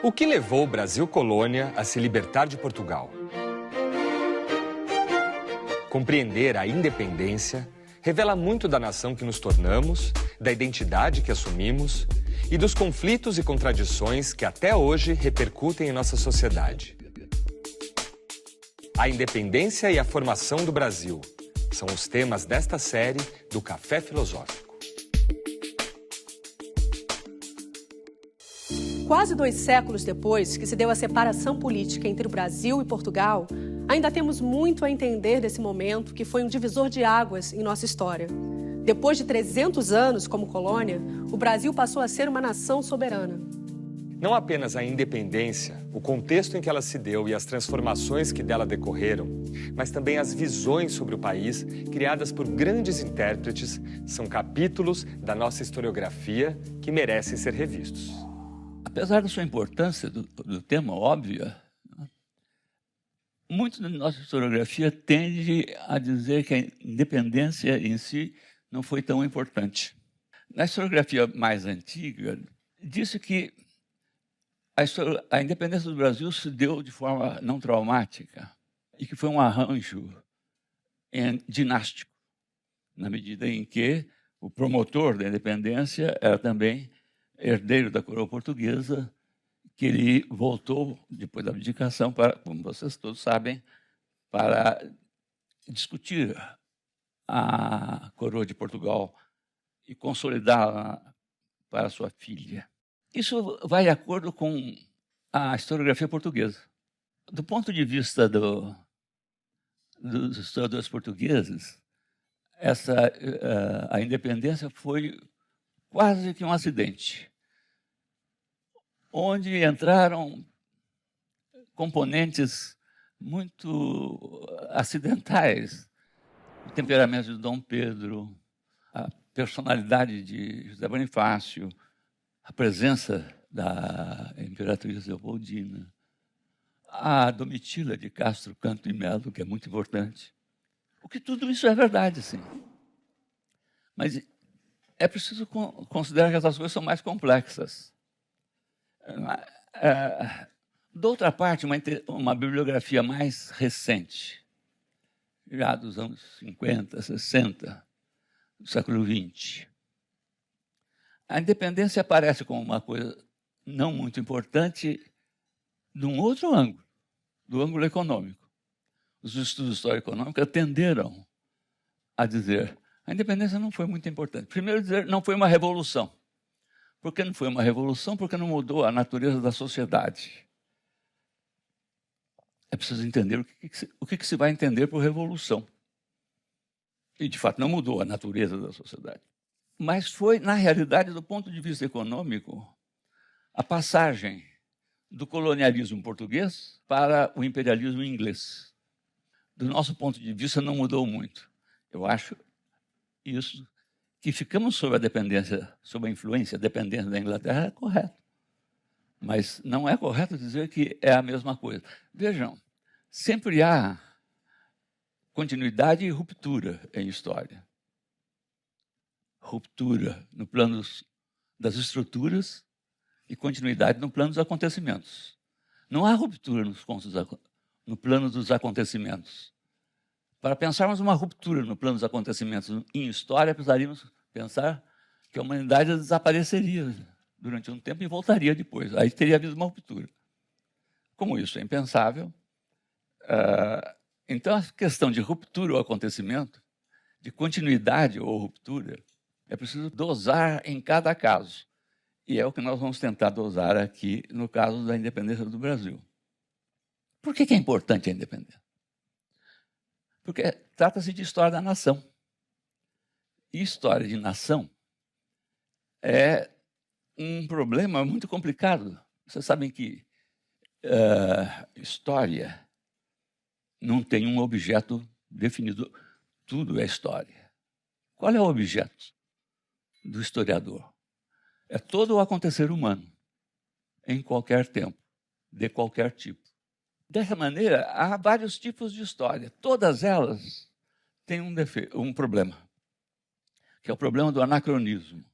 O que levou o Brasil colônia a se libertar de Portugal? Compreender a independência revela muito da nação que nos tornamos, da identidade que assumimos e dos conflitos e contradições que até hoje repercutem em nossa sociedade. A independência e a formação do Brasil são os temas desta série do Café Filosófico. Quase 2 séculos depois que se deu a separação política entre o Brasil e Portugal, ainda temos muito a entender desse momento que foi um divisor de águas em nossa história. Depois de 300 anos como colônia, o Brasil passou a ser uma nação soberana. Não apenas a independência, o contexto em que ela se deu e as transformações que dela decorreram, mas também as visões sobre o país, criadas por grandes intérpretes, são capítulos da nossa historiografia que merecem ser revistos. Apesar da sua importância do tema óbvia, muito da nossa historiografia tende a dizer que a independência em si não foi tão importante. Na historiografia mais antiga, disse que a independência do Brasil se deu de forma não traumática e que foi um arranjo dinástico, na medida em que o promotor da independência era também herdeiro da coroa portuguesa, que ele voltou, depois da abdicação, para, como vocês todos sabem, para discutir a coroa de Portugal e consolidá-la para sua filha. Isso vai de acordo com a historiografia portuguesa. Do ponto de vista dos historiadores portugueses, a independência foi quase que um acidente, onde entraram componentes muito acidentais, o temperamento de Dom Pedro, a personalidade de José Bonifácio, a presença da Imperatriz Leopoldina, a Domitila de Castro Canto e Melo, que é muito importante. Porque tudo isso é verdade, sim. Mas é preciso considerar que essas coisas são mais complexas. De outra parte, uma bibliografia mais recente, já dos anos 50, 60, do século XX, a independência aparece como uma coisa não muito importante de um outro ângulo, do ângulo econômico. Os estudos histórico-econômicos tenderam a dizer a independência não foi muito importante. Primeiro, dizer não foi uma revolução. Por que não foi uma revolução? Porque não mudou a natureza da sociedade. É preciso entender o que se vai entender por revolução. E, de fato, não mudou a natureza da sociedade. Mas foi, na realidade, do ponto de vista econômico, a passagem do colonialismo português para o imperialismo inglês. Do nosso ponto de vista, não mudou muito. Eu acho isso, que ficamos sob a dependência, sob a influência, a dependência da Inglaterra, é correto. Mas não é correto dizer que é a mesma coisa. Vejam, sempre há continuidade e ruptura em história. Ruptura no plano das estruturas e continuidade no plano dos acontecimentos. Não há ruptura no plano dos acontecimentos. Para pensarmos uma ruptura no plano dos acontecimentos em história, precisaríamos pensar que a humanidade desapareceria durante um tempo e voltaria depois. Aí teria havido uma ruptura. Como isso é impensável, então a questão de ruptura ou acontecimento, de continuidade ou ruptura, é preciso dosar em cada caso. E é o que nós vamos tentar dosar aqui no caso da independência do Brasil. Por que é importante a independência? Porque trata-se de história da nação. E história de nação é um problema muito complicado. Vocês sabem que história não tem um objeto definido. Tudo é história. Qual é o objeto do historiador? É todo o acontecer humano, em qualquer tempo, de qualquer tipo. Dessa maneira, há vários tipos de história. Todas elas têm um problema, que é o problema do anacronismo.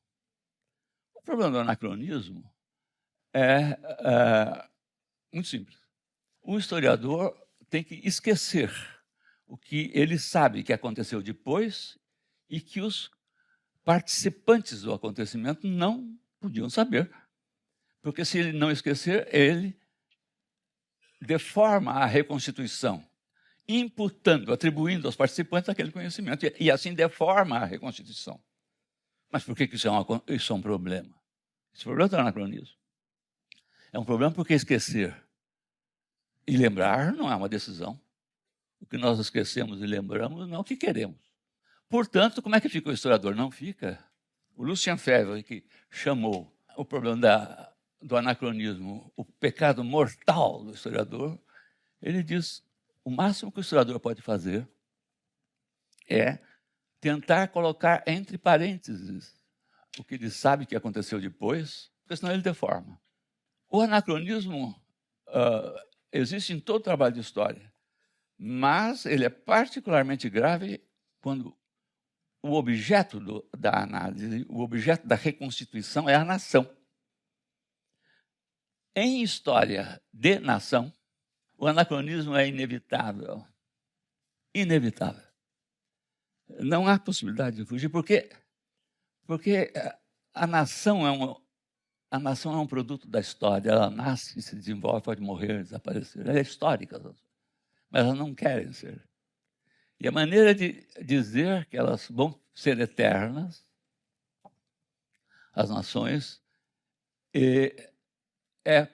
O problema do anacronismo é muito simples. O historiador tem que esquecer o que ele sabe que aconteceu depois e que os participantes do acontecimento não podiam saber. Porque se ele não esquecer, ele deforma a reconstituição, imputando, atribuindo aos participantes aquele conhecimento, e assim deforma a reconstituição. Mas por que isso é um problema? Esse problema está no anacronismo. É um problema porque esquecer e lembrar não é uma decisão. O que nós esquecemos e lembramos não é o que queremos. Portanto, como é que fica o historiador? Não fica. O Lucien Febvre, que chamou o problema do anacronismo o pecado mortal do historiador, ele diz: o máximo que o historiador pode fazer é tentar colocar entre parênteses o que ele sabe que aconteceu depois, porque senão ele deforma. O anacronismo existe em todo trabalho de história, mas ele é particularmente grave quando o objeto da análise, o objeto da reconstituição é a nação. Em história de nação, o anacronismo é inevitável. Inevitável. Não há possibilidade de fugir, porque a nação é um produto da história. Ela nasce, se desenvolve, pode morrer, desaparecer. Ela é histórica, mas elas não querem ser. E a maneira de dizer que elas vão ser eternas, as nações, é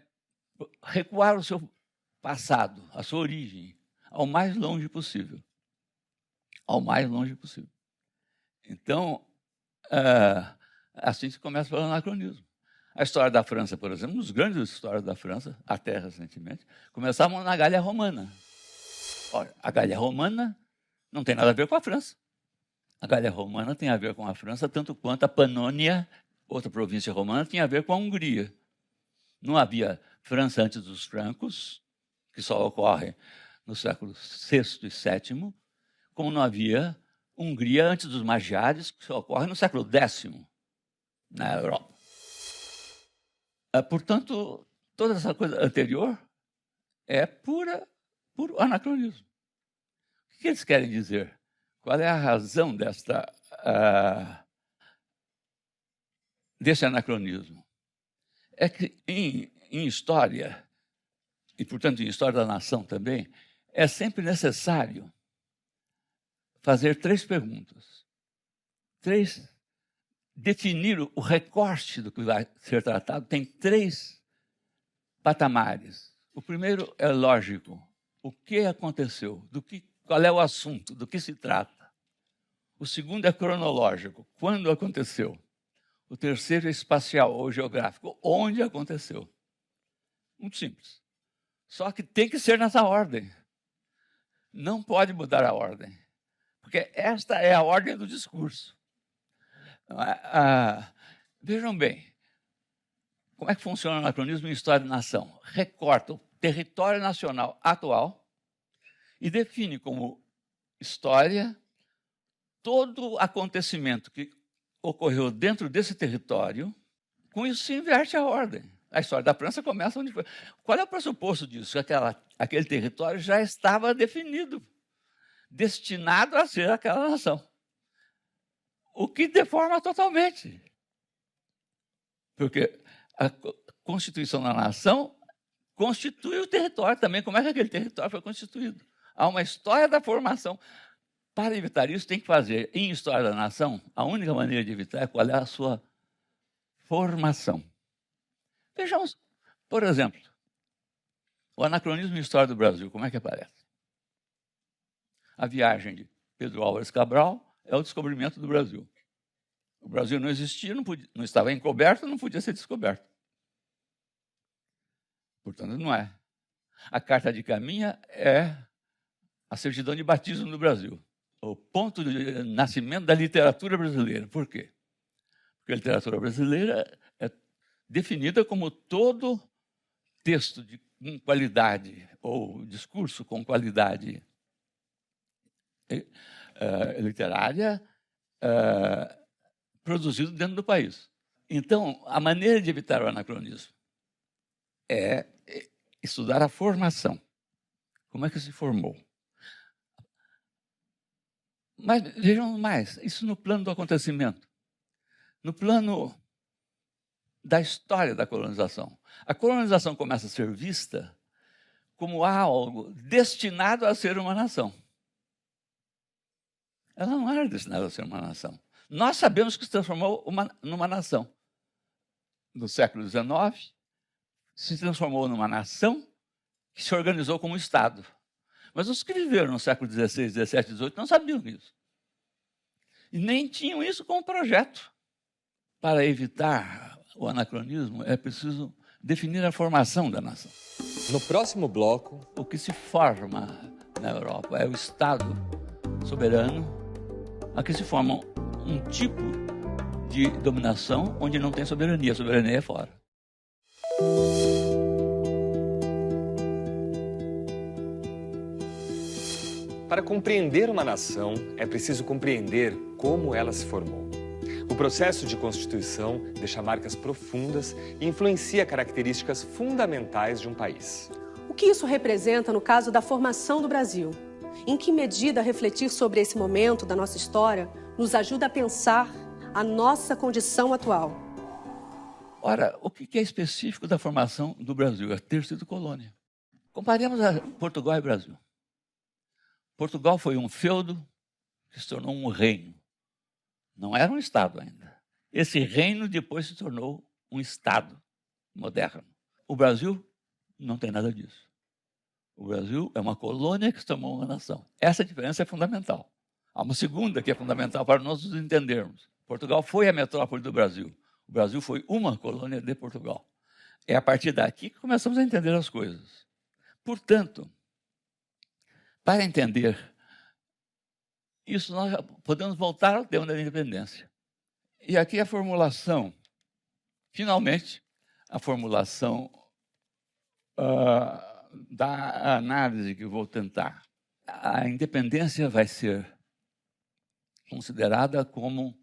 recuar o seu passado, a sua origem, ao mais longe possível. Ao mais longe possível. Então, assim se começa pelo anacronismo. A história da França, por exemplo, as grandes histórias da França, até recentemente, começavam na Gália Romana. Olha, a Gália Romana não tem nada a ver com a França. A Gália Romana tem a ver com a França, tanto quanto a Panônia, outra província romana, tinha a ver com a Hungria. Não havia França antes dos francos, que só ocorre no século VI e VII, como não havia Hungria antes dos magiares, que só ocorre no século X na Europa. Portanto, toda essa coisa anterior é puro anacronismo. O que eles querem dizer? Qual é a razão desse anacronismo? É que em história, e portanto em história da nação também, é sempre necessário fazer 3 perguntas. Definir o recorte do que vai ser tratado tem 3 patamares. O primeiro é lógico. O que aconteceu? Qual é o assunto? Do que se trata? O segundo é cronológico. Quando aconteceu? O terceiro é espacial ou geográfico. Onde aconteceu? Muito simples. Só que tem que ser nessa ordem. Não pode mudar a ordem. Porque esta é a ordem do discurso. Vejam bem, como é que funciona o anacronismo em história de nação? Recorta o território nacional atual e define como história todo acontecimento que ocorreu dentro desse território. Com isso se inverte a ordem. A história da França começa onde foi. Qual é o pressuposto disso? Aquele território já estava definido, destinado a ser aquela nação. O que deforma totalmente. Porque a constituição da nação constitui o território também. Como é que aquele território foi constituído? Há uma história da formação. Para evitar isso, tem que fazer, em história da nação, a única maneira de evitar é qual é a sua formação. Vejamos, por exemplo, o anacronismo em história do Brasil, como é que aparece? A viagem de Pedro Álvares Cabral é o descobrimento do Brasil. O Brasil não existia, não estava encoberto, não podia ser descoberto. Portanto, não é. A carta de caminha é a certidão de batismo do Brasil. O ponto de nascimento da literatura brasileira. Por quê? Porque a literatura brasileira é definida como todo texto com qualidade, ou discurso com qualidade literária, produzido dentro do país. Então, a maneira de evitar o anacronismo é estudar a formação. Como é que se formou? Mas vejam mais, isso no plano do acontecimento. No plano da história da colonização. A colonização começa a ser vista como algo destinado a ser uma nação. Ela não era destinada a ser uma nação. Nós sabemos que se transformou numa nação. No século XIX, se transformou numa nação que se organizou como Estado. Mas os que viveram no século XVI, XVII, XVIII não sabiam disso. E nem tinham isso como projeto. Para evitar o anacronismo, é preciso definir a formação da nação. No próximo bloco, O que se forma na Europa é o Estado soberano, a que se forma um tipo de dominação onde não tem soberania. A soberania é fora. para compreender uma nação, é preciso compreender como ela se formou. O processo de constituição deixa marcas profundas e influencia características fundamentais de um país. O que isso representa no caso da formação do Brasil? Em que medida refletir sobre esse momento da nossa história nos ajuda a pensar a nossa condição atual? Ora, o que é específico da formação do Brasil? É ter sido colônia. Comparemos a Portugal e Brasil. Portugal foi um feudo que se tornou um reino. Não era um Estado ainda. Esse reino depois se tornou um Estado moderno. O Brasil não tem nada disso. O Brasil é uma colônia que se tornou uma nação. Essa diferença é fundamental. Há uma segunda que é fundamental para nós nos entendermos. Portugal foi a metrópole do Brasil. O Brasil foi uma colônia de Portugal. É a partir daqui que começamos a entender as coisas. Portanto, para entender isso, nós podemos voltar ao tema da independência. E aqui a formulação, finalmente, a formulação da análise que eu vou tentar. A independência vai ser considerada como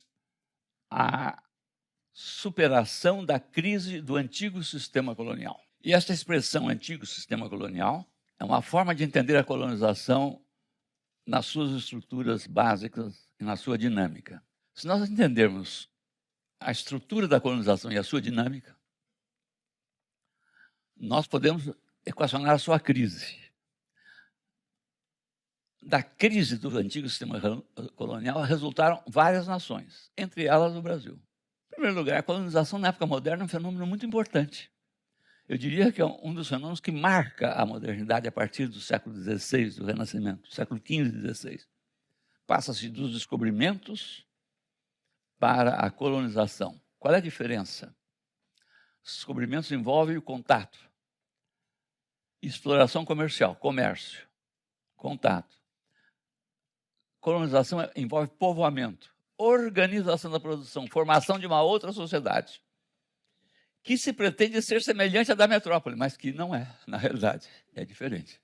a superação da crise do antigo sistema colonial. E esta expressão antigo sistema colonial é uma forma de entender a colonização nas suas estruturas básicas e na sua dinâmica. Se nós entendermos a estrutura da colonização e a sua dinâmica, nós podemos equacionar a sua crise. Da crise do antigo sistema colonial resultaram várias nações, entre elas o Brasil. Em primeiro lugar, a colonização na época moderna é um fenômeno muito importante. Eu diria que é um dos fenômenos que marca a modernidade a partir do século XVI, do Renascimento, século XV e XVI. Passa-se dos descobrimentos para a colonização. Qual é a diferença? Os descobrimentos envolvem o contato, exploração comercial, comércio, contato. Colonização envolve povoamento, organização da produção, formação de uma outra sociedade, que se pretende ser semelhante à da metrópole, mas que não é, na realidade, é diferente.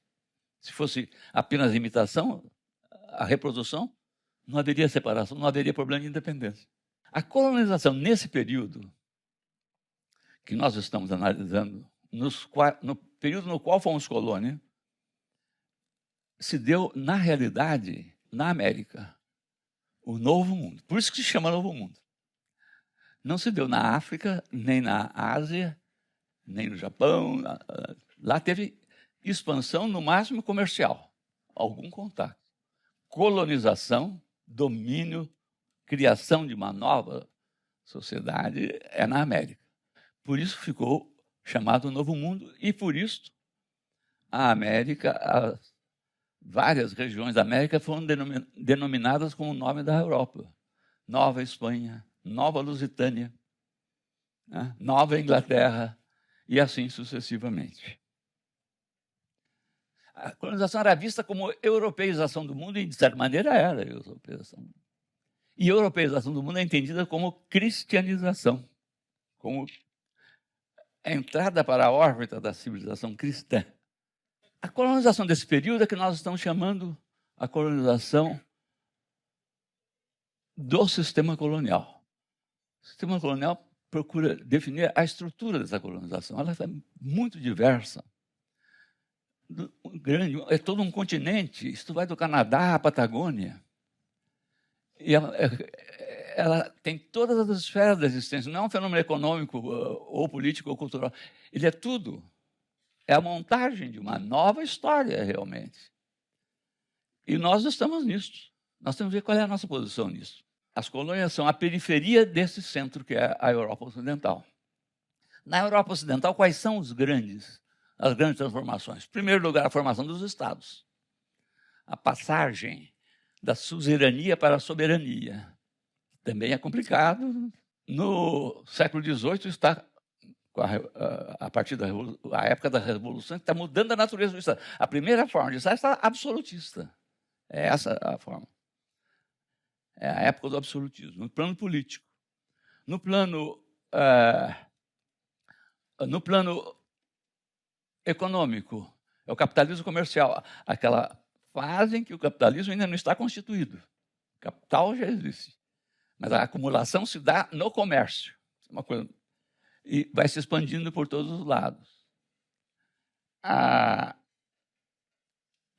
Se fosse apenas imitação, a reprodução, não haveria separação, não haveria problema de independência. A colonização, nesse período que nós estamos analisando, no período no qual fomos colônia, se deu, na realidade, na América, o Novo Mundo. Por isso que se chama Novo Mundo. Não se deu na África, nem na Ásia, nem no Japão. Lá teve expansão, no máximo comercial, algum contato. Colonização, domínio, criação de uma nova sociedade é na América. Por isso ficou chamado Novo Mundo e, por isso, a América, várias regiões da América foram denominadas com o nome da Europa. Nova Espanha, Nova Lusitânia, né? Nova Inglaterra, e assim sucessivamente. A colonização era vista como europeização do mundo, e de certa maneira era europeização do mundo. E europeização do mundo é entendida como cristianização, como a entrada para a órbita da civilização cristã. A colonização desse período é que nós estamos chamando a colonização do sistema colonial. O sistema colonial procura definir a estrutura dessa colonização. Ela é muito diversa. Grande, é todo um continente. Isso vai do Canadá à Patagônia. E ela tem todas as esferas da existência. Não é um fenômeno econômico ou político ou cultural. Ele é tudo. É a montagem de uma nova história, realmente. E nós estamos nisso. Nós temos que ver qual é a nossa posição nisso. As colônias são a periferia desse centro, que é a Europa Ocidental. Na Europa Ocidental, quais são as grandes transformações? Em primeiro lugar, a formação dos estados. A passagem da suzerania para a soberania. Também é complicado. No século XVIII está, a partir da época da Revolução, está mudando a natureza do Estado. A primeira forma de Estado está absolutista. É essa a forma. É a época do absolutismo, no plano político. No plano econômico, é o capitalismo comercial, aquela fase em que o capitalismo ainda não está constituído. O capital já existe, mas a acumulação se dá no comércio. Uma coisa, e vai se expandindo por todos os lados.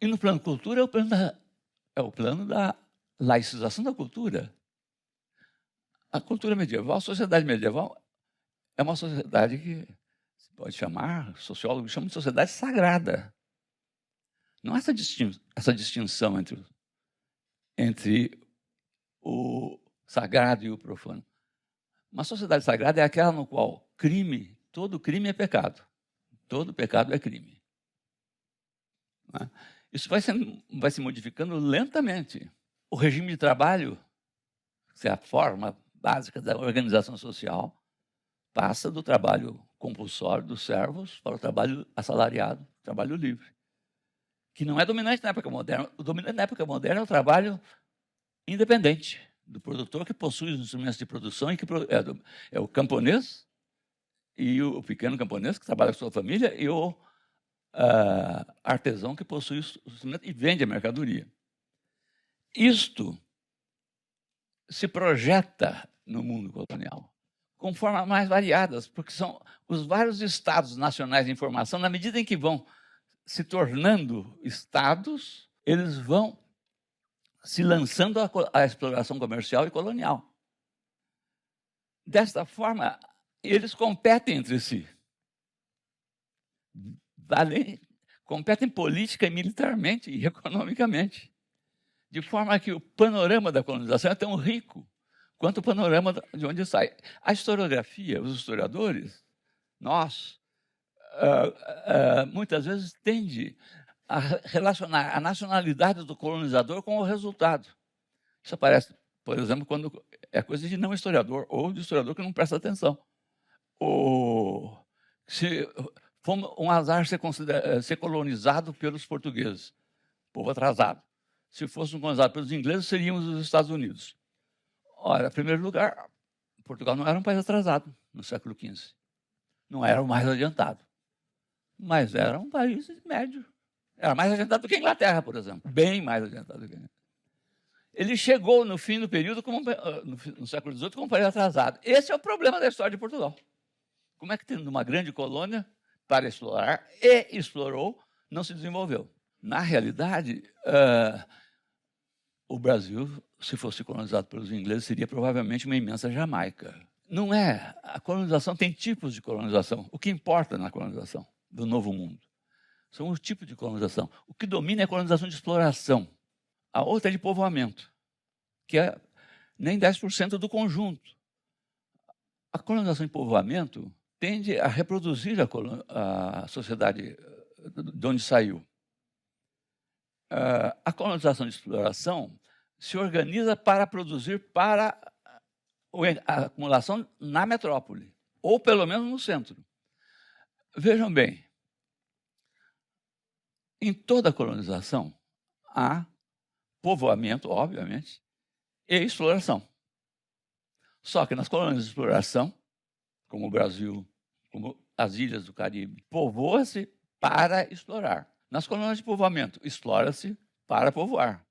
E no plano cultura é o plano da laicização da cultura. A cultura medieval, a sociedade medieval, é uma sociedade que se pode chamar, sociólogos chamam de sociedade sagrada. Não há essa distinção entre o sagrado e o profano. Uma sociedade sagrada é aquela no qual todo crime é pecado. Todo pecado é crime. Não é? Isso vai se modificando lentamente. O regime de trabalho, que é a forma básica da organização social, passa do trabalho compulsório dos servos para o trabalho assalariado, trabalho livre, que não é dominante na época moderna. O dominante na época moderna é o trabalho independente do produtor, que possui os instrumentos de produção e que é o camponês e o pequeno camponês que trabalha com sua família e o artesão que possui os instrumentos e vende a mercadoria. Isto se projeta no mundo colonial com formas mais variadas, porque são os vários estados nacionais em formação, na medida em que vão se tornando estados, eles vão se lançando à exploração comercial e colonial. Desta forma, eles competem entre si. Competem política e militarmente e economicamente. De forma que o panorama da colonização é tão rico quanto o panorama de onde sai. A historiografia, os historiadores, nós, muitas vezes tende a relacionar a nacionalidade do colonizador com o resultado. Isso aparece, por exemplo, quando é coisa de não historiador ou de historiador que não presta atenção. Se for um azar ser colonizado pelos portugueses, povo atrasado. Se fosse colonizado pelos ingleses, seríamos os Estados Unidos. Ora, em primeiro lugar, Portugal não era um país atrasado no século XV. Não era o mais adiantado. Mas era um país médio. Era mais adiantado do que a Inglaterra, por exemplo. Bem mais adiantado do que a Inglaterra. Ele chegou no fim do período, no século XVIII, como um país atrasado. Esse é o problema da história de Portugal. Como é que, tendo uma grande colônia para explorar, e explorou, não se desenvolveu? Na realidade, o Brasil, se fosse colonizado pelos ingleses, seria provavelmente uma imensa Jamaica. Não é. A colonização tem tipos de colonização. O que importa na colonização do Novo Mundo são os tipos de colonização. O que domina é a colonização de exploração. A outra é de povoamento, que é nem 10% do conjunto. A colonização de povoamento tende a reproduzir a sociedade de onde saiu. A colonização de exploração se organiza para produzir para a acumulação na metrópole, ou pelo menos no centro. Vejam bem, em toda a colonização há povoamento, obviamente, e exploração. Só que nas colônias de exploração, como o Brasil, como as ilhas do Caribe, povoa-se para explorar. Nas colônias de povoamento, explora-se para povoar.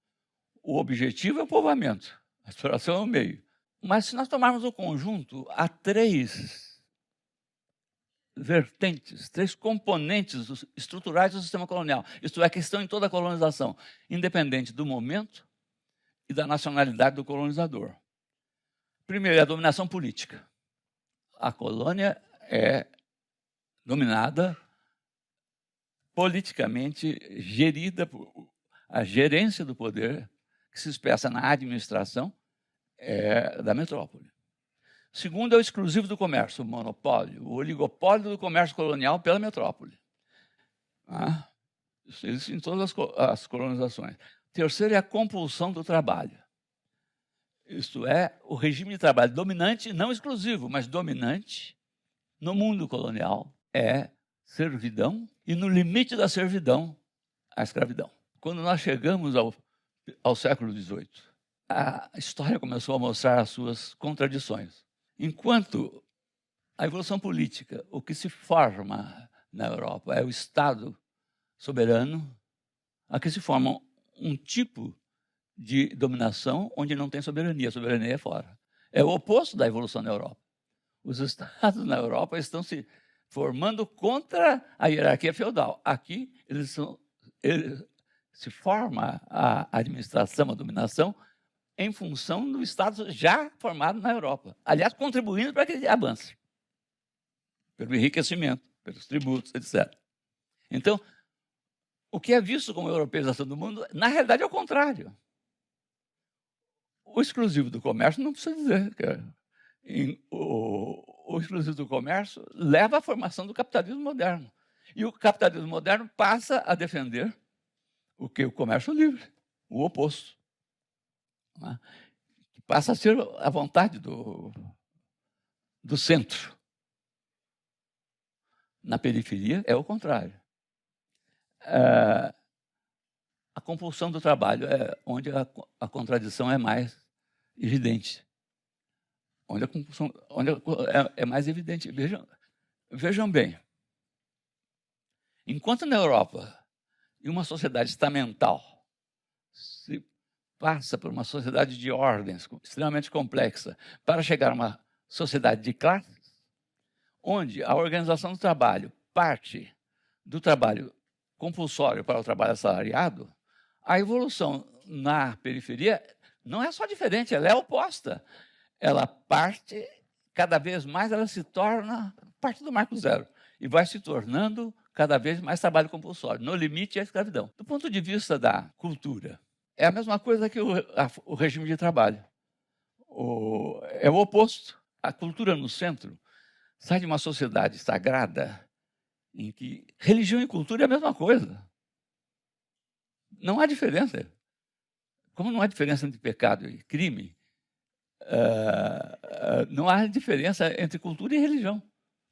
O objetivo é o povoamento, a exploração é o meio. Mas, se nós tomarmos o conjunto, há 3 vertentes, 3 componentes estruturais do sistema colonial. Isto é, que estão em toda a colonização, independente do momento e da nacionalidade do colonizador. Primeiro, é a dominação política. A colônia é dominada politicamente, gerida por a gerência do poder, que se expressa na administração da metrópole. Segundo, é o exclusivo do comércio, o monopólio, o oligopólio do comércio colonial pela metrópole. Isso existe em todas as colonizações. Terceiro, é a compulsão do trabalho. Isto é, o regime de trabalho dominante, não exclusivo, mas dominante, no mundo colonial, é servidão e, no limite da servidão, a escravidão. Quando nós chegamos ao século XVIII, a história começou a mostrar as suas contradições. Enquanto a evolução política, o que se forma na Europa é o Estado soberano, aqui se forma um tipo de dominação onde não tem soberania, a soberania é fora. É o oposto da evolução na Europa. Os estados na Europa estão se formando contra a hierarquia feudal. Aqui se forma a administração, a dominação, em função do Estado já formado na Europa. Aliás, contribuindo para que ele avance, pelo enriquecimento, pelos tributos, etc. Então, o que é visto como europeização do mundo, na realidade, é o contrário. O exclusivo do comércio, não precisa dizer. O exclusivo do comércio leva à formação do capitalismo moderno. E o capitalismo moderno passa a defender o que? O comércio livre, o oposto. Passa a ser a vontade do centro. Na periferia é o contrário. A compulsão do trabalho é onde a contradição é mais evidente. Onde a compulsão é mais evidente. Vejam bem. Enquanto na Europa, em uma sociedade estamental, se passa por uma sociedade de ordens extremamente complexa para chegar a uma sociedade de classes, onde a organização do trabalho parte do trabalho compulsório para o trabalho assalariado, a evolução na periferia não é só diferente, ela é oposta. Ela parte, cada vez mais ela se torna parte do marco zero e vai se tornando cada vez mais trabalho compulsório. No limite, é a escravidão. Do ponto de vista da cultura, é a mesma coisa que o regime de trabalho. É o oposto. A cultura no centro sai de uma sociedade sagrada em que religião e cultura é a mesma coisa. Não há diferença. Como não há diferença entre pecado e crime, não há diferença entre cultura e religião.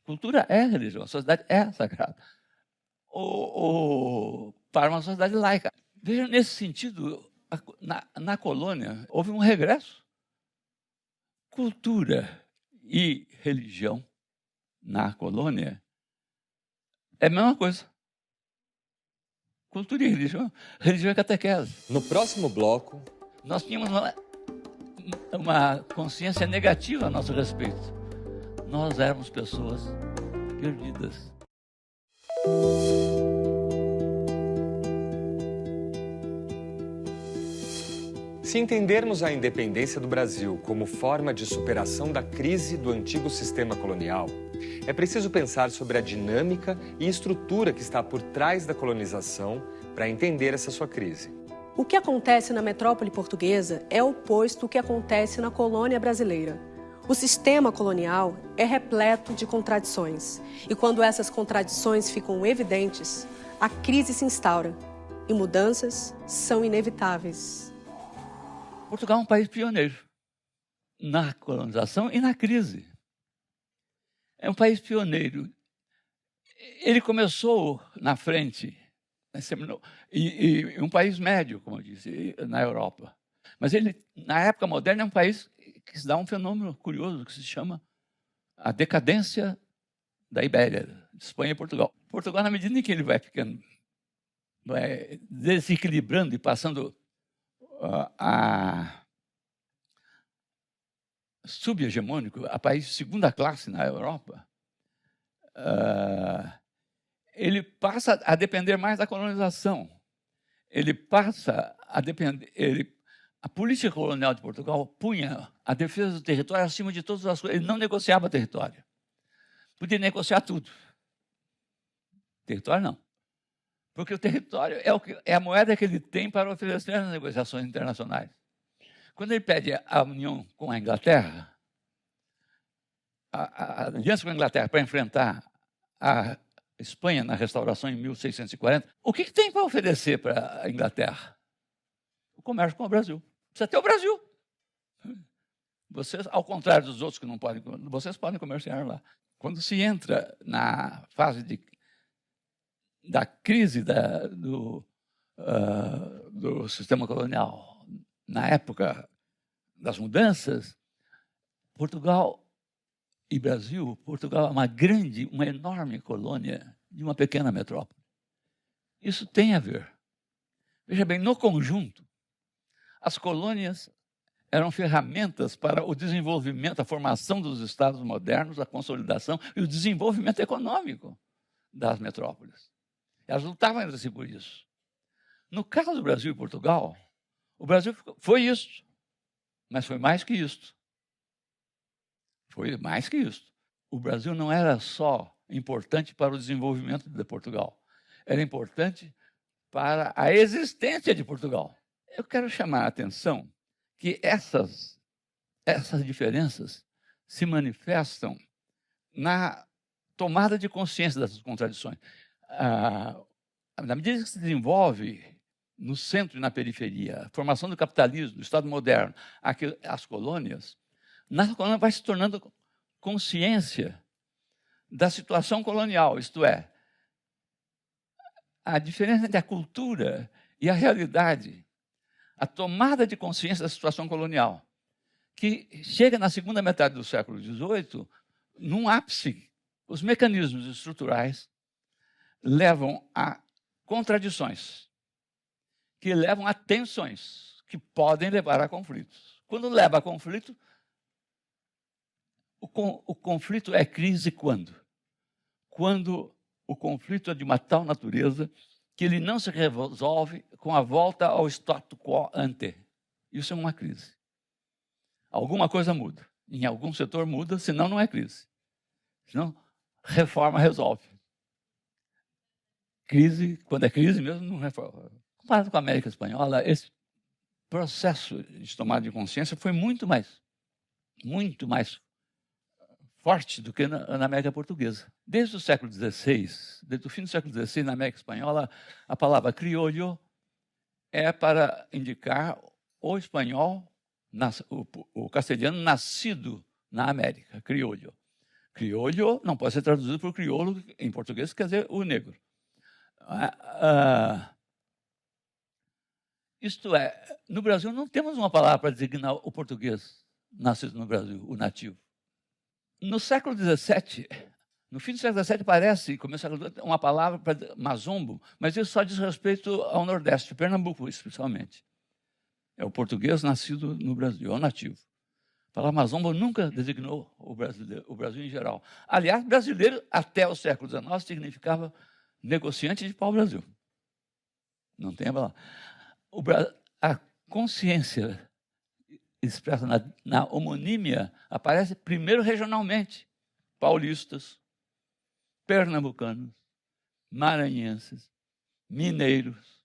Cultura é religião, a sociedade é sagrada. Para uma sociedade laica. Veja, nesse sentido, na colônia houve um regresso. Cultura e religião na colônia é a mesma coisa. Cultura e religião é catequese. No próximo bloco, nós tínhamos uma consciência negativa a nosso respeito. Nós éramos pessoas perdidas. Se entendermos a independência do Brasil como forma de superação da crise do antigo sistema colonial, é preciso pensar sobre a dinâmica e estrutura que está por trás da colonização para entender essa sua crise. O que acontece na metrópole portuguesa é oposto ao que acontece na colônia brasileira. O sistema colonial é repleto de contradições. E quando essas contradições ficam evidentes, a crise se instaura e mudanças são inevitáveis. Portugal é um país pioneiro na colonização e na crise. É um país pioneiro. Ele começou na frente, e um país médio, como eu disse, na Europa. Mas ele, na época moderna, é um país que se dá um fenômeno curioso que se chama a decadência da Ibéria, de Espanha e Portugal. Portugal, na medida em que ele vai ficando, vai desequilibrando e passando a subhegemônico, a país de segunda classe na Europa, ele passa a depender mais da colonização. Ele passa a depender... A política colonial de Portugal punha a defesa do território acima de todas as coisas. Ele não negociava território. Podia negociar tudo. Território não. Porque o território é a moeda que ele tem para oferecer nas negociações internacionais. Quando ele pede a união com a Inglaterra, a aliança com a Inglaterra para enfrentar a Espanha na restauração em 1640, o que tem para oferecer para a Inglaterra? O comércio com o Brasil. Precisa ter o Brasil. Vocês, ao contrário dos outros que não podem, vocês podem comerciar lá. Quando se entra na fase da crise do sistema colonial, na época das mudanças, Portugal e Brasil, Portugal é uma enorme colônia de uma pequena metrópole. Isso tem a ver. Veja bem, no conjunto, as colônias eram ferramentas para o desenvolvimento, a formação dos estados modernos, a consolidação e o desenvolvimento econômico das metrópoles. Elas lutavam entre si por isso. No caso do Brasil e Portugal, o Brasil foi isso, mas foi mais que isso. Foi mais que isso. O Brasil não era só importante para o desenvolvimento de Portugal, era importante para a existência de Portugal. Eu quero chamar a atenção que essas diferenças se manifestam na tomada de consciência dessas contradições. Na medida que se desenvolve no centro e na periferia, a formação do capitalismo, do Estado moderno, as colônias, na colônia vai se tornando consciência da situação colonial, isto é, a diferença entre a cultura e a realidade, a tomada de consciência da situação colonial, que chega na segunda metade do século XVIII, num ápice. Os mecanismos estruturais levam a contradições, que levam a tensões, que podem levar a conflitos. Quando leva a conflito, o conflito é crise quando? Quando o conflito é de uma tal natureza que ele não se resolve com a volta ao status quo ante. Isso é uma crise. Alguma coisa muda. Em algum setor muda, senão não é crise. Senão, reforma resolve. Crise, quando é crise mesmo, não reforma. Comparado com a América Espanhola, esse processo de tomada de consciência foi muito mais forte do que na América Portuguesa. Desde o século XVI, desde o fim do século XVI, na América Espanhola, a palavra criollo é para indicar o espanhol, o castelhano nascido na América, criollo. Criollo não pode ser traduzido por crioulo em português, quer dizer o negro. Isto é, no Brasil não temos uma palavra para designar o português nascido no Brasil, o nativo. No século XVII, no fim do século XVII, aparece, começa uma palavra para mazombo, mas isso só diz respeito ao Nordeste, Pernambuco, especialmente. É o português nascido no Brasil, é o nativo. A palavra mazombo nunca designou o Brasil em geral. Aliás, brasileiro, até o século XIX, significava negociante de pau-brasil. Não tem a palavra. A consciência expressa na homonímia aparece primeiro regionalmente. Paulistas, pernambucanos, maranhenses, mineiros,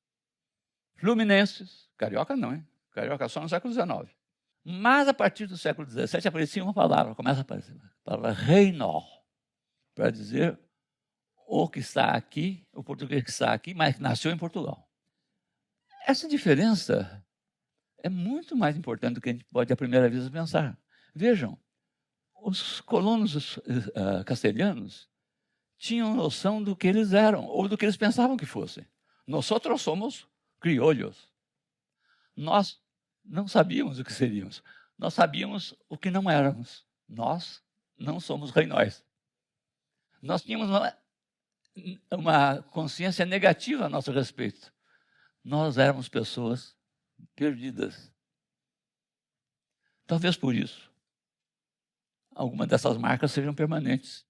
fluminenses. Carioca não, hein? Carioca só no século XIX. Mas, a partir do século XVII, aparecia uma palavra, começa a aparecer, a palavra reinó, para dizer o que está aqui, o português que está aqui, mas que nasceu em Portugal. Essa diferença é muito mais importante do que a gente pode, à primeira vista, pensar. Vejam, os colonos castelhanos tinham noção do que eles eram, ou do que eles pensavam que fossem. Nós somos criolhos. Nós não sabíamos o que seríamos. Nós sabíamos o que não éramos. Nós não somos reinóis. Nós tínhamos uma consciência negativa a nosso respeito. Nós éramos pessoas perdidas. Talvez por isso alguma dessas marcas sejam permanentes.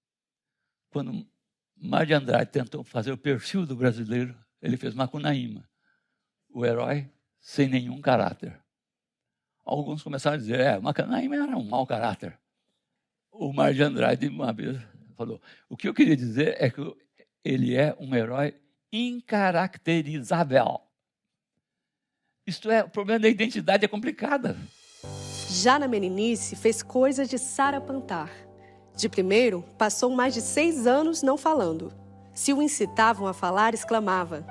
Quando Mário de Andrade tentou fazer o perfil do brasileiro, ele fez Macunaíma, o herói sem nenhum caráter. Alguns começaram a dizer, Macunaíma era um mau caráter. O Mário de Andrade, uma vez, falou, o que eu queria dizer é que ele é um herói incaracterizável. Isto é, o problema da identidade é complicado. Já na meninice, fez coisas de Sara Pantar. De primeiro, passou mais de 6 anos não falando. Se o incitavam a falar, exclamava,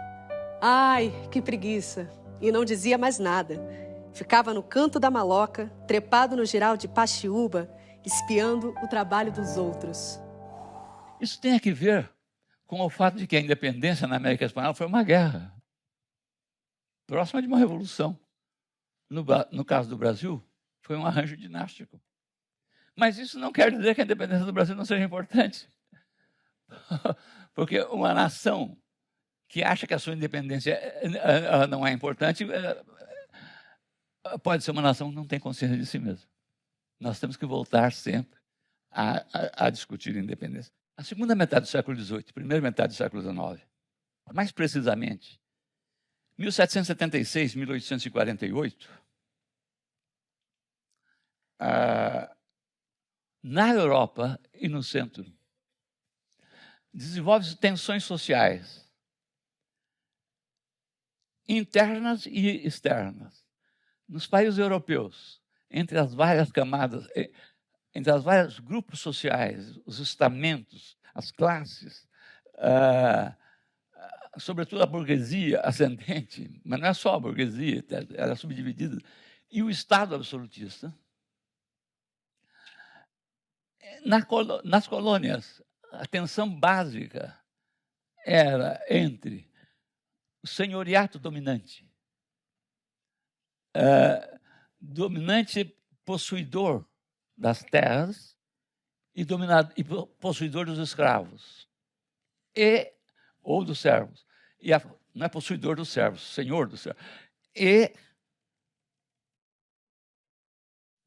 ai, que preguiça, e não dizia mais nada. Ficava no canto da maloca, trepado no giral de Paxiúba, espiando o trabalho dos outros. Isso tem a ver com o fato de que a independência na América Espanhola foi uma guerra, próxima de uma revolução. No caso do Brasil, foi um arranjo dinástico. Mas isso não quer dizer que a independência do Brasil não seja importante. Porque uma nação que acha que a sua independência não é importante, pode ser uma nação que não tem consciência de si mesma. Nós temos que voltar sempre a discutir a independência. A segunda metade do século XVIII, primeira metade do século XIX, mais precisamente, 1776, 1848, na Europa e no centro, desenvolvem-se tensões sociais, internas e externas, nos países europeus, entre as várias camadas, entre os vários grupos sociais, os estamentos, as classes, sobretudo a burguesia ascendente, mas não é só a burguesia, ela é subdividida, e o Estado absolutista. Nas colônias, a tensão básica era entre o senhoriato dominante, dominante possuidor das terras e possuidor dos escravos, ou dos servos. Não é possuidor dos servos, senhor dos servos. E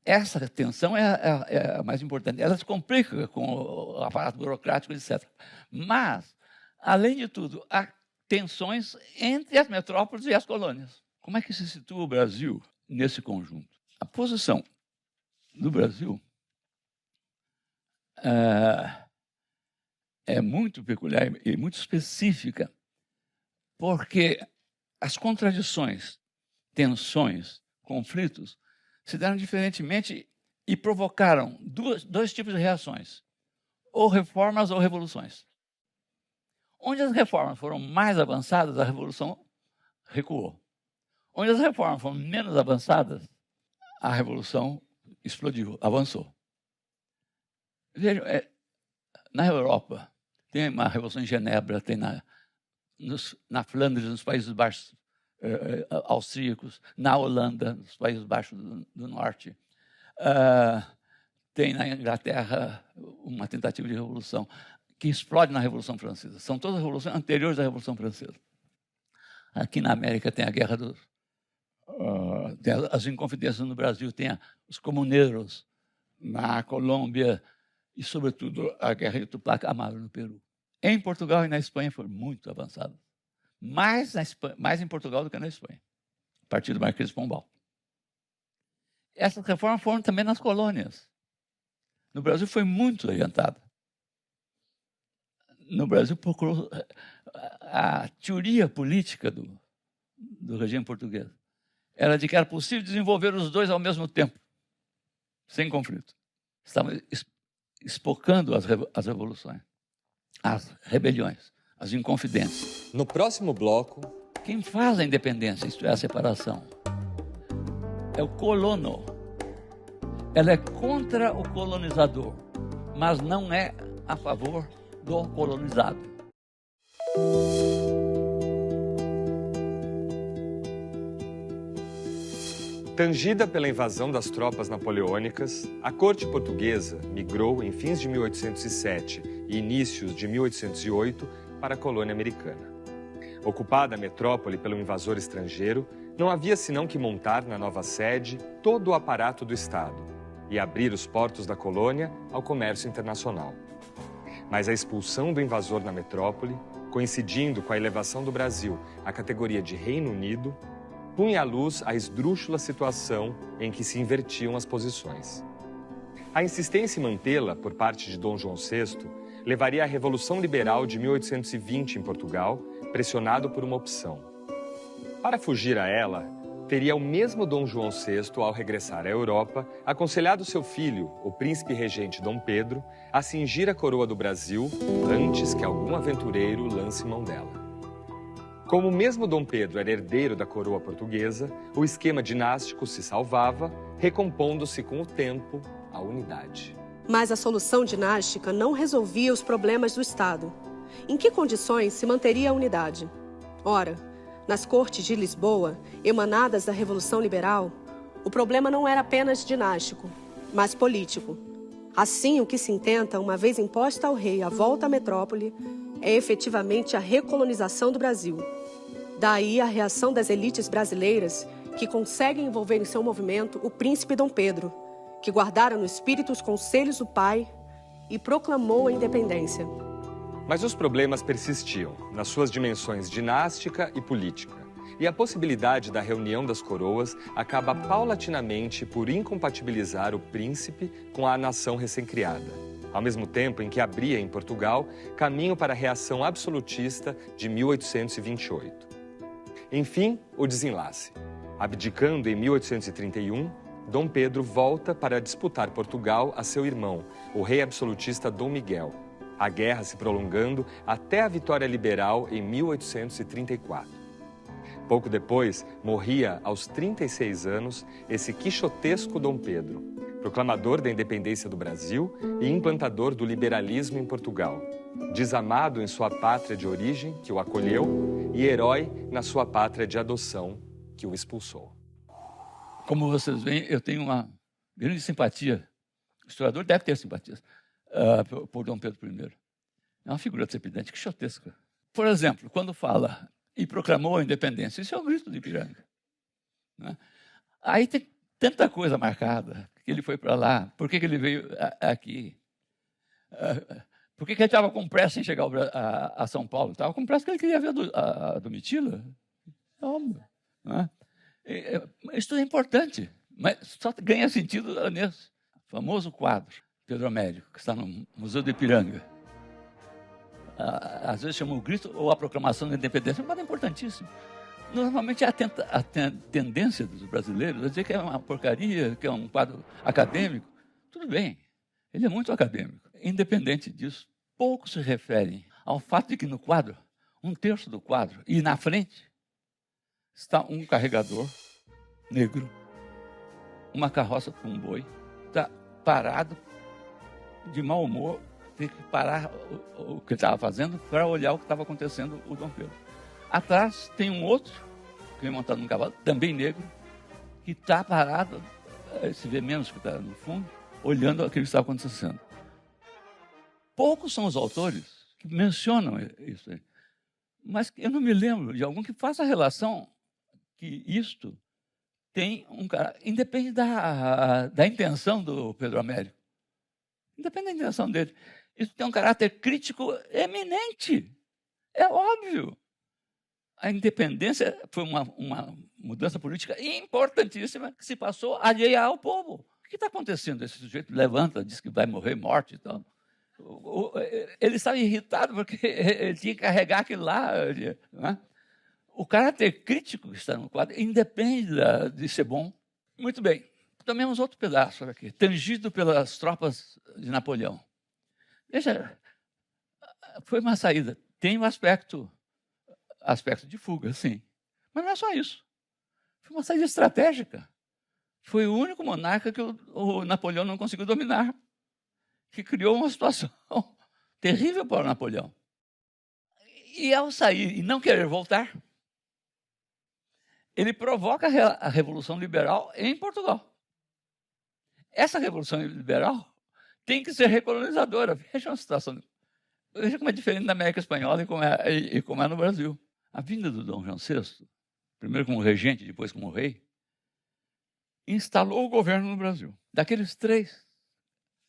essa tensão é a mais importante. Ela se complica com o aparato burocrático, etc. Mas, além de tudo, há tensões entre as metrópoles e as colônias. Como é que se situa o Brasil nesse conjunto? A posição do Brasil é muito peculiar e muito específica, porque as contradições, tensões, conflitos se deram diferentemente e provocaram dois tipos de reações, ou reformas ou revoluções. Onde as reformas foram mais avançadas, a revolução recuou. Onde as reformas foram menos avançadas, a revolução explodiu, avançou. Vejam, na Europa, tem uma revolução em Genebra, tem na Flandres, nos Países Baixos austríacos, na Holanda, nos Países Baixos do Norte. Tem na Inglaterra uma tentativa de revolução que explode na Revolução Francesa. São todas revoluções anteriores à Revolução Francesa. Aqui na América tem a guerra tem as inconfidências no Brasil, tem os comuneiros na Colômbia e, sobretudo, a guerra de Tupac Amaru no Peru. Em Portugal e na Espanha foi muito avançada. Mais em Portugal do que na Espanha, a partir do Marquês de Pombal. Essas reformas foram também nas colônias. No Brasil foi muito adiantada. No Brasil procurou a teoria política do regime português era de que era possível desenvolver os dois ao mesmo tempo, sem conflito. Estavam espocando as revoluções, as rebeliões, as inconfidências. No próximo bloco... Quem faz a independência, isto é, a separação, é o colono. Ela é contra o colonizador, mas não é a favor do colonizado. Tangida pela invasão das tropas napoleônicas, a corte portuguesa migrou em fins de 1807 e inícios de 1808 para a colônia americana. Ocupada a metrópole pelo invasor estrangeiro, não havia senão que montar na nova sede todo o aparato do Estado. e abrir os portos da colônia ao comércio internacional. Mas a expulsão do invasor na metrópole, coincidindo com a elevação do Brasil à categoria de Reino Unido, punha à luz a esdrúxula situação em que se invertiam as posições. A insistência em mantê-la por parte de Dom João VI levaria à Revolução Liberal de 1820 em Portugal, pressionado por uma opção. Para fugir a ela, teria o mesmo Dom João VI, ao regressar à Europa, aconselhado seu filho, o príncipe regente Dom Pedro, a cingir a coroa do Brasil antes que algum aventureiro lance mão dela. Como o mesmo Dom Pedro era herdeiro da coroa portuguesa, o esquema dinástico se salvava, recompondo-se com o tempo a unidade. Mas a solução dinástica não resolvia os problemas do Estado. Em que condições se manteria a unidade? Ora, nas cortes de Lisboa, emanadas da Revolução Liberal, o problema não era apenas dinástico, mas político. Assim, o que se intenta, uma vez imposta ao rei a volta à metrópole, é efetivamente a recolonização do Brasil. Daí a reação das elites brasileiras que conseguem envolver em seu movimento o príncipe Dom Pedro, que guardara no espírito os conselhos do pai e proclamou a independência. Mas os problemas persistiam, nas suas dimensões dinástica e política. E a possibilidade da reunião das coroas acaba paulatinamente por incompatibilizar o príncipe com a nação recém-criada, ao mesmo tempo em que abria em Portugal caminho para a reação absolutista de 1828. Enfim, o desenlace. Abdicando em 1831, Dom Pedro volta para disputar Portugal a seu irmão, o rei absolutista Dom Miguel, a guerra se prolongando até a vitória liberal em 1834. Pouco depois, morria aos 36 anos esse quixotesco Dom Pedro, proclamador da independência do Brasil e implantador do liberalismo em Portugal, desamado em sua pátria de origem, que o acolheu, e herói na sua pátria de adoção, que o expulsou. Como vocês veem, eu tenho uma grande simpatia, o historiador deve ter simpatias, por Dom Pedro I. É uma figura trepidante, quixotesca. Por exemplo, quando fala e proclamou a independência, isso é um grito de Ipiranga, né? Aí tem tanta coisa marcada, que ele foi para lá, por que ele veio aqui, por que ele estava com pressa em chegar a São Paulo? Estava com pressa porque ele queria ver a Domitila. É óbvio, né? Isso é importante, mas só ganha sentido nesse famoso quadro, Pedro Américo, que está no Museu do Ipiranga. Às vezes chama o grito ou a proclamação da independência, mas é importantíssimo. Normalmente a tendência dos brasileiros é dizer que é uma porcaria, que é um quadro acadêmico. Tudo bem, ele é muito acadêmico. Independente disso, poucos se referem ao fato de que no quadro, um terço do quadro, e na frente, está um carregador negro, uma carroça com um boi, está parado, de mau humor, tem que parar o que ele estava fazendo para olhar o que estava acontecendo o Dom Pedro. Atrás tem um outro, que vem montado num cavalo, também negro, que está parado, se vê menos que está no fundo, olhando aquilo que está acontecendo. Poucos são os autores que mencionam isso aí. Mas eu não me lembro de algum que faça a relação que isto tem um cara... Independe da intenção do Pedro Américo. Independe da intenção dele. Isso tem um caráter crítico eminente. É óbvio. A independência foi uma mudança política importantíssima que se passou alheia ao povo. O que está acontecendo? Esse sujeito levanta, diz que vai morrer, morte e tal. Ele estava irritado porque ele tinha que carregar aquilo lá, né? O caráter crítico que está no quadro independe de ser bom. Muito bem. Tomemos outro pedaço aqui, tangido pelas tropas de Napoleão. Veja, foi uma saída. Tem um aspecto de fuga, sim. Mas não é só isso. Foi uma saída estratégica. Foi o único monarca que o Napoleão não conseguiu dominar, que criou uma situação terrível para o Napoleão. E ao sair e não querer voltar, ele provoca a Revolução Liberal em Portugal. Essa Revolução Liberal tem que ser recolonizadora. Veja a situação. Veja como é diferente da América Espanhola e como é no Brasil. A vinda do Dom João VI, primeiro como regente, depois como rei, instalou o governo no Brasil. Daqueles 3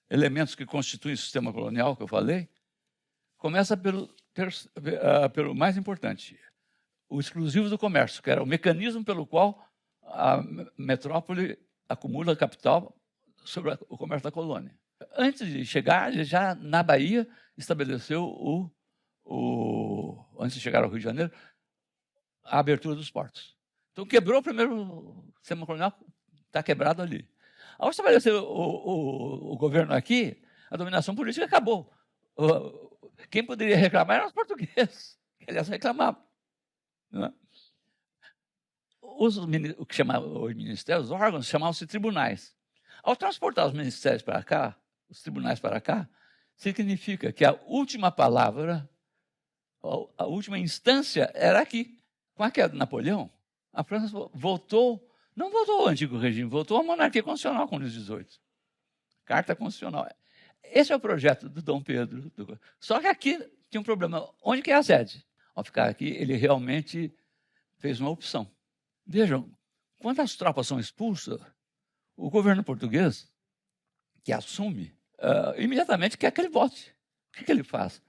elementos que constituem o sistema colonial que eu falei, começa pelo mais importante, o exclusivo do comércio, que era o mecanismo pelo qual a metrópole acumula capital sobre o comércio da colônia. Antes de chegar, ele já na Bahia estabeleceu antes de chegar ao Rio de Janeiro, a abertura dos portos. Então, quebrou o primeiro sistema colonial, está quebrado ali. Ao estabelecer o governo aqui, a dominação política acabou. Quem poderia reclamar eram os portugueses, que, aliás, reclamavam. Não é? O que chamavam os ministérios, os órgãos, chamavam-se tribunais. Ao transportar os ministérios para cá, os tribunais para cá, significa que a última palavra, a última instância era aqui. Com a queda de Napoleão, a França não voltou ao antigo regime, voltou à monarquia constitucional com Luís XVIII. Carta constitucional. Esse é o projeto do Dom Pedro. Só que aqui tinha um problema. Onde que é a sede? Ao ficar aqui, ele realmente fez uma opção. Vejam, quando as tropas são expulsas, o governo português, que assume, imediatamente quer que ele vote. O que ele faz?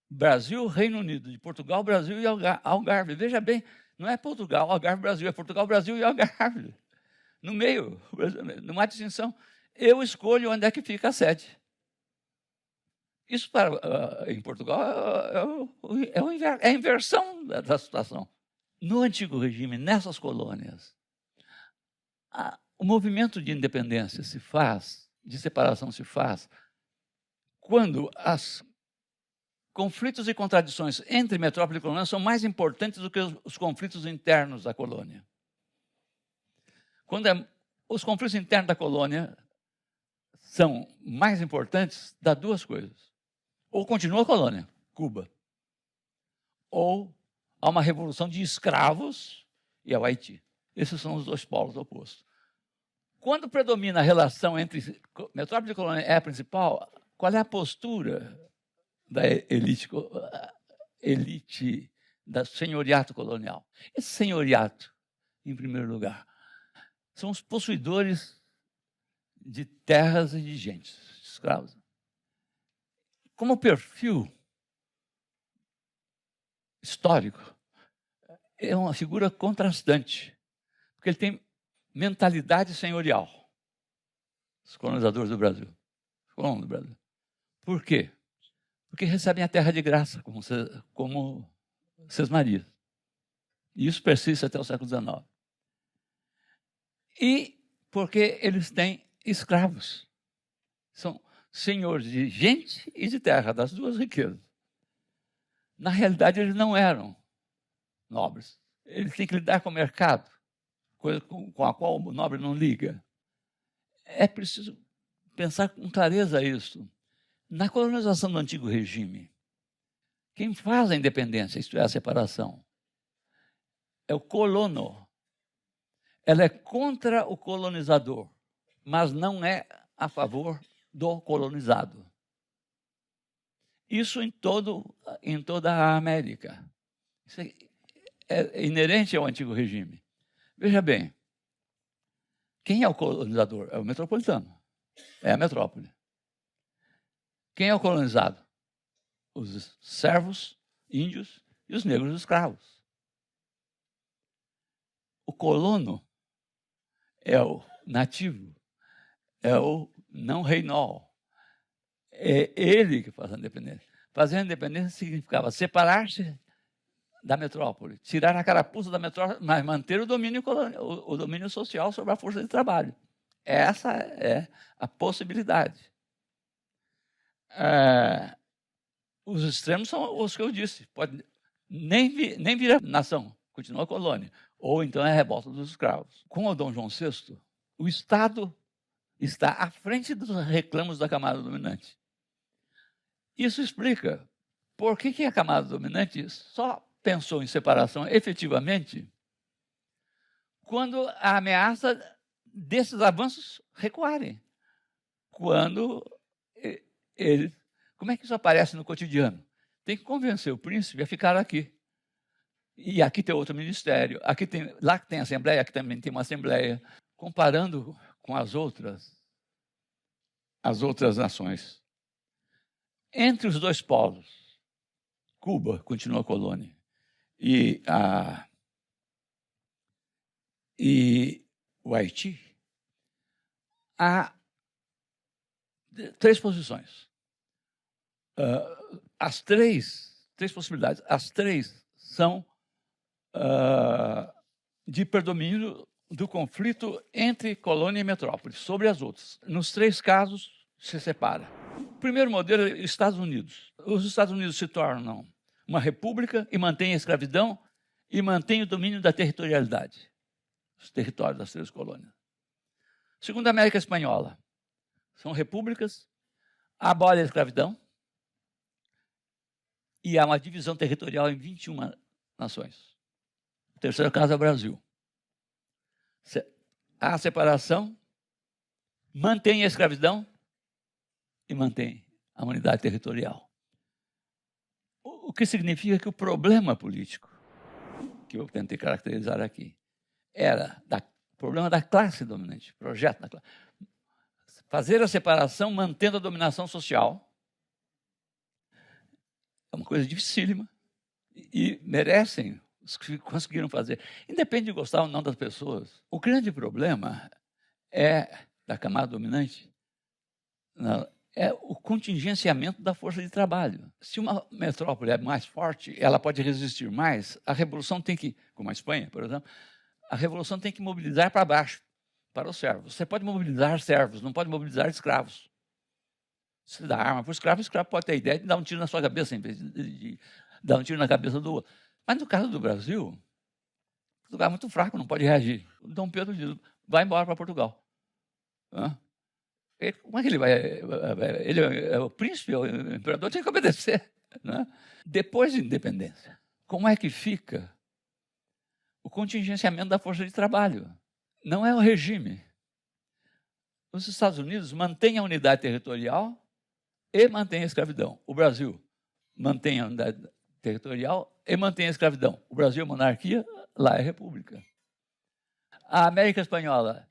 Brasil, Reino Unido, de Portugal, Brasil e Algarve. Veja bem, não é Portugal, Algarve, Brasil, é Portugal, Brasil e Algarve. No meio, não há distinção. Eu escolho onde é que fica a sede. Isso em Portugal é a inversão da situação. No antigo regime, nessas colônias, o movimento de independência se faz, de separação se faz, quando os conflitos e contradições entre metrópole e colônia são mais importantes do que os conflitos internos da colônia. Quando os conflitos internos da colônia são mais importantes, dá 2 coisas. Ou continua a colônia, Cuba, ou há uma revolução de escravos e é o Haiti. Esses são os 2 polos opostos. Quando predomina a relação entre metrópole e colônia é a principal, qual é a postura da elite da senhoriato colonial? Esse senhoriato, em primeiro lugar, são os possuidores de terras e de gente, escravos. Como perfil histórico, é uma figura contrastante, porque ele tem mentalidade senhorial. Os colonizadores do Brasil. Os colonos do Brasil. Por quê? Porque recebem a terra de graça, como Sesmarias. E isso persiste até o século XIX. E porque eles têm escravos. São senhores de gente e de terra, das 2 riquezas. Na realidade, eles não eram nobres. Eles têm que lidar com o mercado, coisa com a qual o nobre não liga. É preciso pensar com clareza isso. Na colonização do antigo regime, quem faz a independência, isto é, a separação, é o colono. Ela é contra o colonizador, mas não é a favor do colonizado. Isso em toda a América. Isso é inerente ao antigo regime. Veja bem, quem é o colonizador? É o metropolitano, é a metrópole. Quem é o colonizado? Os servos, índios e os negros escravos. O colono é o nativo, é o não reinol. É ele que faz a independência. Fazer a independência significava separar-se da metrópole, tirar a carapuça da metrópole, mas manter o domínio social sobre a força de trabalho. Essa é a possibilidade. Os extremos são os que eu disse. Pode nem virar nação, continua a colônia. Ou então é a revolta dos escravos. Com o Dom João VI, o Estado está à frente dos reclamos da camada dominante. Isso explica por que a camada dominante só pensou em separação efetivamente quando a ameaça desses avanços recuarem. Quando eles... Como é que isso aparece no cotidiano? Tem que convencer o príncipe a ficar aqui. E aqui tem outro ministério, lá que tem assembleia, aqui também tem uma assembleia. comparando com as outras nações. Entre os dois polos, Cuba continua colônia e o Haiti, há 3 posições. As três possibilidades, as 3 são de predomínio do conflito entre colônia e metrópole, sobre as outras. Nos 3 casos, se separa. O primeiro modelo é os Estados Unidos. Os Estados Unidos se tornam uma república e mantêm a escravidão e mantêm o domínio da territorialidade, os territórios das 3 colônias. Segundo a América Espanhola, são repúblicas, abolem a escravidão e há uma divisão territorial em 21 nações. O terceiro caso é o Brasil. Há separação, mantém a escravidão e mantém a unidade territorial. O que significa que o problema político, que eu tentei caracterizar aqui, era o problema da classe dominante, projeto da classe. Fazer a separação mantendo a dominação social é uma coisa dificílima e merecem os que conseguiram fazer. Independe de gostar ou não das pessoas. O grande problema da camada dominante é o contingenciamento da força de trabalho. Se uma metrópole é mais forte, ela pode resistir mais, a revolução tem que, como a Espanha, por exemplo, a revolução tem que mobilizar para baixo, para os servos. Você pode mobilizar servos, não pode mobilizar escravos. Se dá arma para o escravo pode ter a ideia de dar um tiro na sua cabeça em vez de dar um tiro na cabeça do outro. Mas no caso do Brasil, Portugal é muito fraco, não pode reagir. O Dom Pedro diz, vai embora para Portugal. Como é que ele vai? Ele é o príncipe, o imperador, tem que obedecer. Né? Depois da independência, como é que fica o contingenciamento da força de trabalho? Não é o regime. Os Estados Unidos mantêm a unidade territorial e mantêm a escravidão. O Brasil mantém a unidade territorial e mantém a escravidão. O Brasil é monarquia, lá é república. A América Espanhola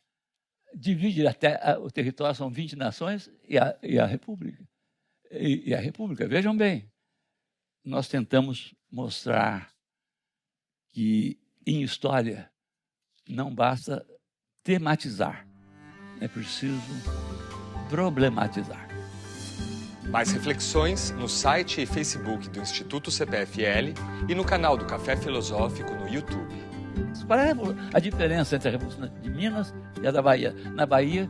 divide até o território, são 20 nações, e a república. E a república, vejam bem, nós tentamos mostrar que em história não basta tematizar, é preciso problematizar. Mais reflexões no site e Facebook do Instituto CPFL e no canal do Café Filosófico no YouTube. Qual é a diferença entre a Revolução de Minas e a da Bahia? Na Bahia,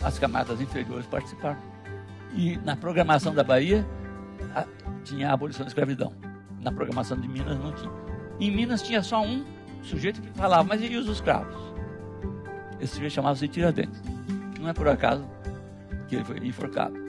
as camadas inferiores participaram. E na programação da Bahia, tinha a abolição da escravidão. Na programação de Minas, não tinha. Em Minas, tinha só um sujeito que falava, mas e os escravos? Esse sujeito chamava-se Tiradentes. Não é por acaso que ele foi enforcado.